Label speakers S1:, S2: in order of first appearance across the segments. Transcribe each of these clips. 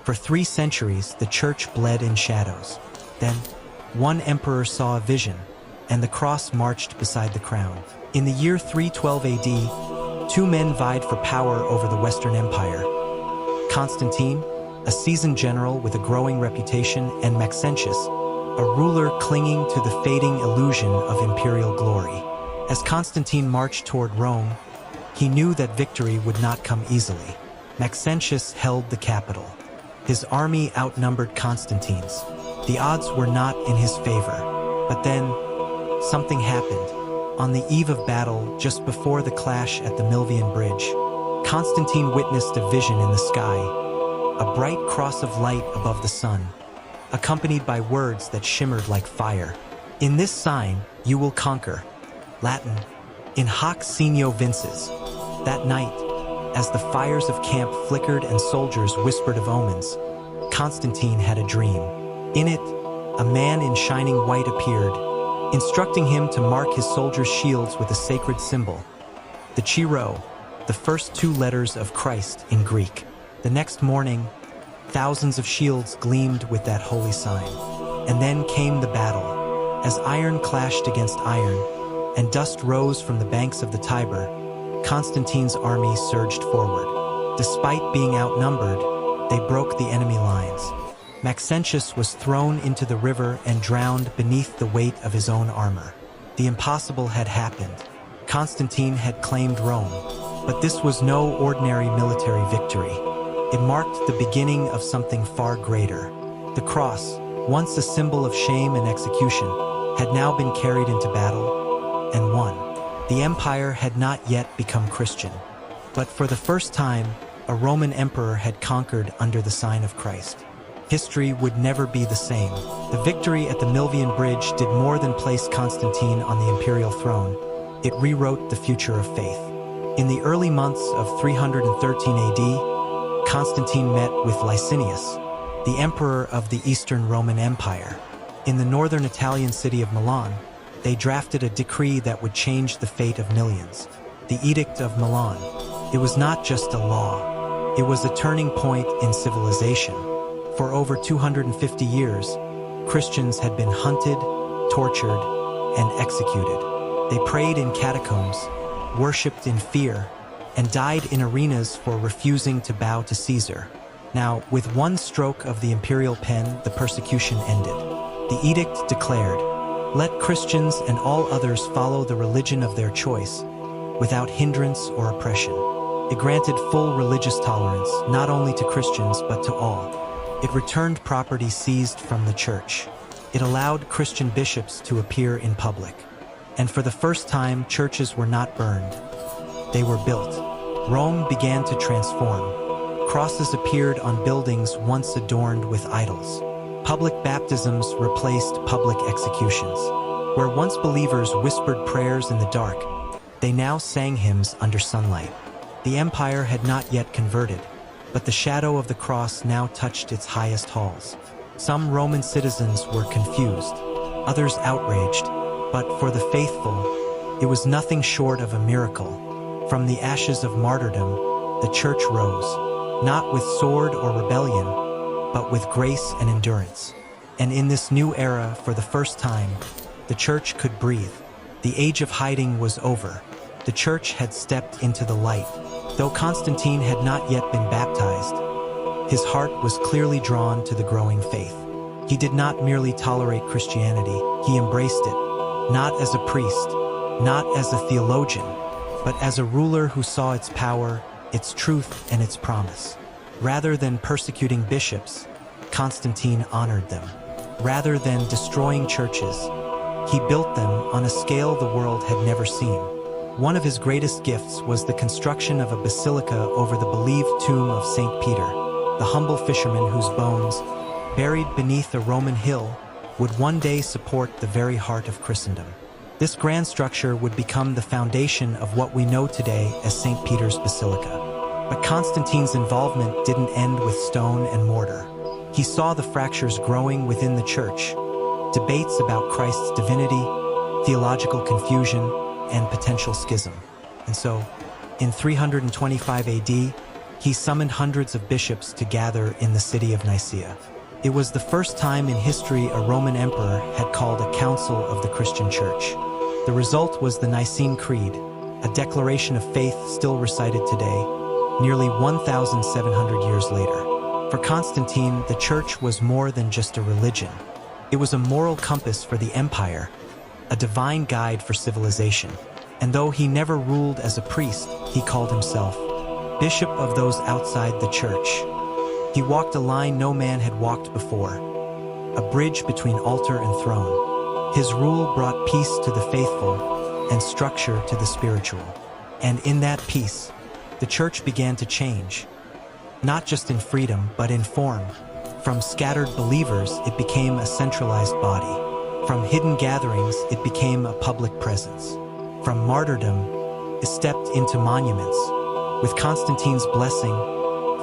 S1: For 3 centuries, the church bled in shadows. Then, one emperor saw a vision, and the cross marched beside the crown. In the year 312 AD, 2 men vied for power over the Western Empire. Constantine, a seasoned general with a growing reputation, and Maxentius, a ruler clinging to the fading illusion of imperial glory. As Constantine marched toward Rome, he knew that victory would not come easily. Maxentius held the capital. His army outnumbered Constantine's. The odds were not in his favor. But then, something happened. On the eve of battle, just before the clash at the Milvian Bridge, Constantine witnessed a vision in the sky, a bright cross of light above the sun, accompanied by words that shimmered like fire. "In this sign, you will conquer." Latin, "In hoc signo vinces." That night, as the fires of camp flickered and soldiers whispered of omens, Constantine had a dream. In it, a man in shining white appeared, instructing him to mark his soldiers' shields with a sacred symbol, the Chi, the first 2 letters of Christ in Greek. The next morning, thousands of shields gleamed with that holy sign. And then came the battle. As iron clashed against iron, and dust rose from the banks of the Tiber, Constantine's army surged forward. Despite being outnumbered, they broke the enemy lines. Maxentius was thrown into the river and drowned beneath the weight of his own armor. The impossible had happened. Constantine had claimed Rome, but this was no ordinary military victory. It marked the beginning of something far greater. The cross, once a symbol of shame and execution, had now been carried into battle and won. The empire had not yet become Christian, but for the first time, a Roman emperor had conquered under the sign of Christ. History would never be the same. The victory at the Milvian Bridge did more than place Constantine on the imperial throne. It rewrote the future of faith. In the early months of 313 AD, Constantine met with Licinius, the emperor of the Eastern Roman Empire. In the northern Italian city of Milan, they drafted a decree that would change the fate of millions. The Edict of Milan. It was not just a law. It was a turning point in civilization. For over 250 years, Christians had been hunted, tortured, and executed. They prayed in catacombs, worshipped in fear, and died in arenas for refusing to bow to Caesar. Now, with one stroke of the imperial pen, the persecution ended. The edict declared, "Let Christians and all others follow the religion of their choice, without hindrance or oppression." It granted full religious tolerance, not only to Christians but to all. It returned property seized from the church. It allowed Christian bishops to appear in public. And for the first time, churches were not burned. They were built. Rome began to transform. Crosses appeared on buildings once adorned with idols. Public baptisms replaced public executions. Where once believers whispered prayers in the dark, they now sang hymns under sunlight. The empire had not yet converted, but the shadow of the cross now touched its highest halls. Some Roman citizens were confused, others outraged, but for the faithful, it was nothing short of a miracle. From the ashes of martyrdom, the church rose, not with sword or rebellion, but with grace and endurance. And in this new era, for the first time, the church could breathe. The age of hiding was over. The church had stepped into the light. Though Constantine had not yet been baptized, his heart was clearly drawn to the growing faith. He did not merely tolerate Christianity, he embraced it, not as a priest, not as a theologian, but as a ruler who saw its power, its truth, and its promise. Rather than persecuting bishops, Constantine honored them. Rather than destroying churches, he built them on a scale the world had never seen. One of his greatest gifts was the construction of a basilica over the believed tomb of St. Peter, the humble fisherman whose bones, buried beneath a Roman hill, would one day support the very heart of Christendom. This grand structure would become the foundation of what we know today as St. Peter's Basilica. But Constantine's involvement didn't end with stone and mortar. He saw the fractures growing within the church, debates about Christ's divinity, theological confusion, and potential schism. And so, in 325 AD, he summoned hundreds of bishops to gather in the city of Nicaea. It was the first time in history a Roman emperor had called a council of the Christian Church. The result was the Nicene Creed, a declaration of faith still recited today, nearly 1,700 years later. For Constantine, the Church was more than just a religion. It was a moral compass for the empire, a divine guide for civilization. And though he never ruled as a priest, he called himself Bishop of those outside the Church. He walked a line no man had walked before, a bridge between altar and throne. His rule brought peace to the faithful and structure to the spiritual. And in that peace, the Church began to change, not just in freedom, but in form. From scattered believers, it became a centralized body. From hidden gatherings, it became a public presence. From martyrdom, it stepped into monuments. With Constantine's blessing,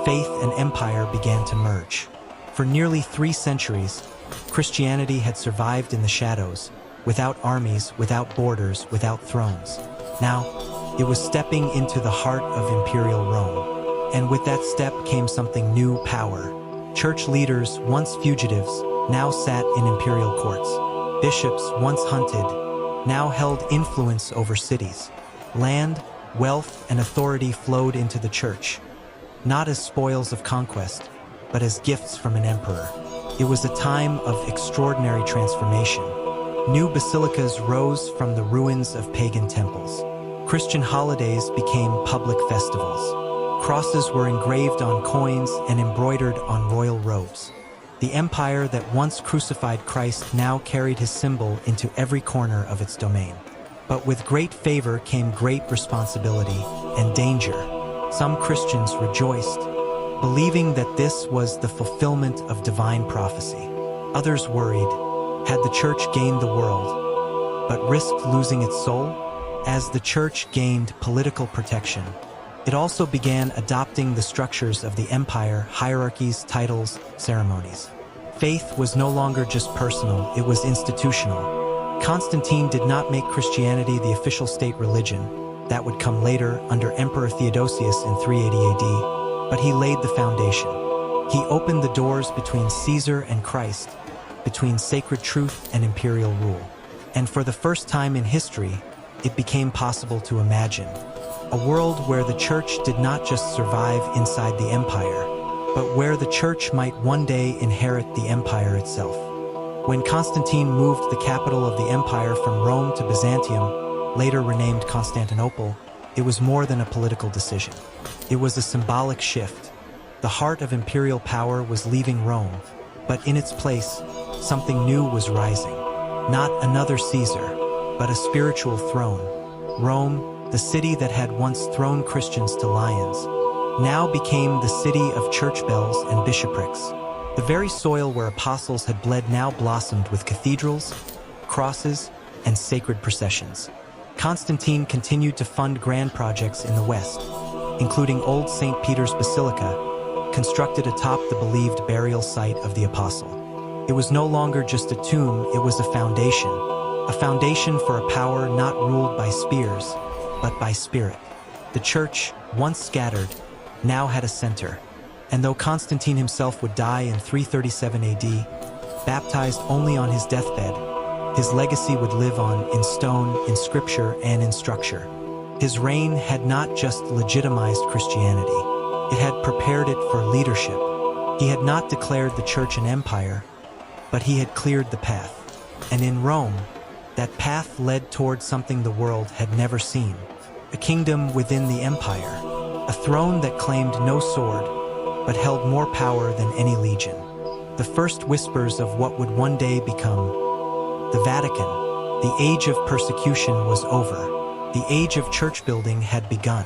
S1: faith and empire began to merge. For nearly 3 centuries, Christianity had survived in the shadows, without armies, without borders, without thrones. Now, it was stepping into the heart of imperial Rome. And with that step came something new: power. Church leaders, once fugitives, now sat in imperial courts. Bishops, once hunted, now held influence over cities. Land, wealth, and authority flowed into the Church, not as spoils of conquest, but as gifts from an emperor. It was a time of extraordinary transformation. New basilicas rose from the ruins of pagan temples. Christian holidays became public festivals. Crosses were engraved on coins and embroidered on royal robes. The empire that once crucified Christ now carried his symbol into every corner of its domain. But with great favor came great responsibility and danger. Some Christians rejoiced, believing that this was the fulfillment of divine prophecy. Others worried, had the Church gained the world, but risked losing its soul? As the Church gained political protection, it also began adopting the structures of the empire: hierarchies, titles, ceremonies. Faith was no longer just personal, it was institutional. Constantine did not make Christianity the official state religion. That would come later under Emperor Theodosius in 380 AD, but he laid the foundation. He opened the doors between Caesar and Christ, between sacred truth and imperial rule. And for the first time in history, it became possible to imagine a world where the Church did not just survive inside the empire, but where the Church might one day inherit the empire itself. When Constantine moved the capital of the empire from Rome to Byzantium, later renamed Constantinople, it was more than a political decision. It was a symbolic shift. The heart of imperial power was leaving Rome, but in its place, something new was rising. Not another Caesar, but a spiritual throne. Rome, the city that had once thrown Christians to lions, now became the city of church bells and bishoprics. The very soil where apostles had bled now blossomed with cathedrals, crosses, and sacred processions. Constantine continued to fund grand projects in the West, including Old St. Peter's Basilica, constructed atop the believed burial site of the apostle. It was no longer just a tomb, it was a foundation for a power not ruled by spears, but by spirit. The Church, once scattered, now had a center. And though Constantine himself would die in 337 AD, baptized only on his deathbed, his legacy would live on in stone, in scripture, and in structure. His reign had not just legitimized Christianity, it had prepared it for leadership. He had not declared the Church an empire, but he had cleared the path. And in Rome, that path led toward something the world had never seen: a kingdom within the empire, a throne that claimed no sword, but held more power than any legion. The first whispers of what would one day become the Vatican. The age of persecution was over. The age of church building had begun.